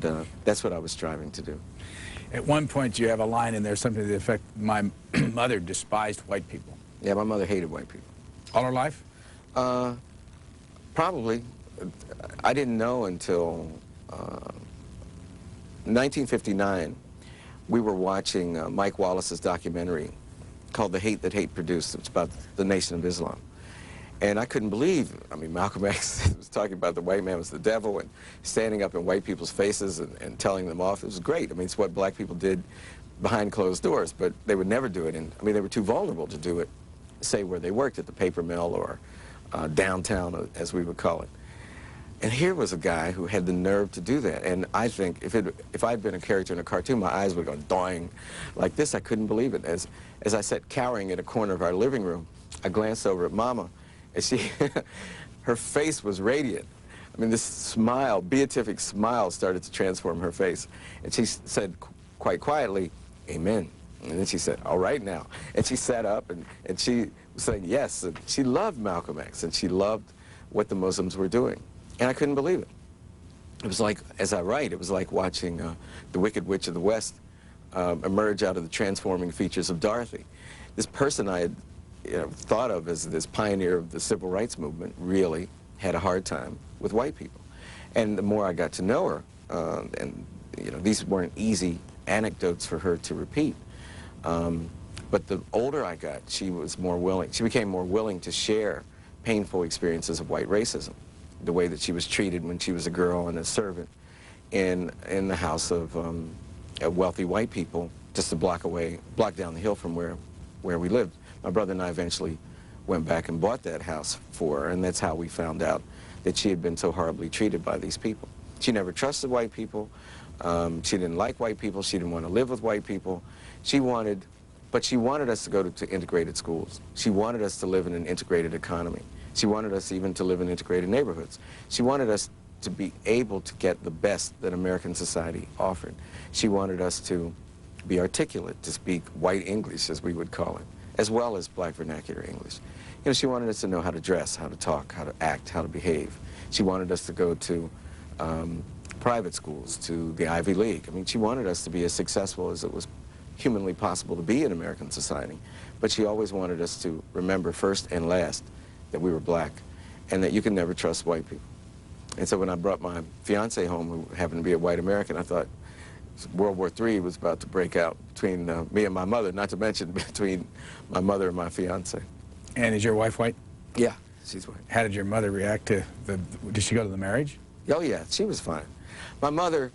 And that's what I was striving to do. At one point, you have a line in there, something to the effect, my mother despised white people. Yeah, my mother hated white people. All her life? Probably. I didn't know until 1959. We were watching Mike Wallace's documentary called The Hate That Hate Produced. It's about the Nation of Islam. And I couldn't believe, I mean, Malcolm X was talking about the white man was the devil and standing up in white people's faces and telling them off. It was great. I mean, it's what black people did behind closed doors, but they would never do it. And I mean, they were too vulnerable to do it, say, where they worked, at the paper mill or downtown, as we would call it. And here was a guy who had the nerve to do that. And I think if I'd been a character in a cartoon, my eyes would go doing like this. I couldn't believe it. As I sat cowering in a corner of our living room, I glanced over at Mama, and she, her face was radiant. I mean, this smile, beatific smile, started to transform her face. And she said quite quietly, "Amen." And then she said, "All right now." And she sat up, and she was saying yes. And she loved Malcolm X, and she loved what the Muslims were doing. And I couldn't believe it. It was like, as I write, it was like watching the Wicked Witch of the West emerge out of the transforming features of Dorothy. This person I had thought of as this pioneer of the civil rights movement really had a hard time with white people. And the more I got to know her, and these weren't easy anecdotes for her to repeat. But the older I got, she became more willing to share painful experiences of white racism, the way that she was treated when she was a girl and a servant in the house of wealthy white people just a block down the hill from where we lived. My brother and I eventually went back and bought that house for her, and that's how we found out that she had been so horribly treated by these people. She never trusted white people. She didn't like white people. She didn't want to live with white people. But she wanted us to go to integrated schools. She wanted us to live in an integrated economy. She wanted us even to live in integrated neighborhoods. She wanted us to be able to get the best that American society offered. She wanted us to be articulate, to speak white English, as we would call it, as well as black vernacular English. She wanted us to know how to dress, how to talk, how to act, how to behave. She wanted us to go to private schools, to the Ivy League. I mean, she wanted us to be as successful as it was humanly possible to be in American society. But she always wanted us to remember first and last that we were black and that you can never trust white people. And so when I brought my fiance home, who happened to be a white American, I thought World War III was about to break out between me and my mother, not to mention between my mother and my fiance. And is your wife white? Yeah, she's white. How did your mother react to did she go to the marriage? Oh yeah, she was fine. My mother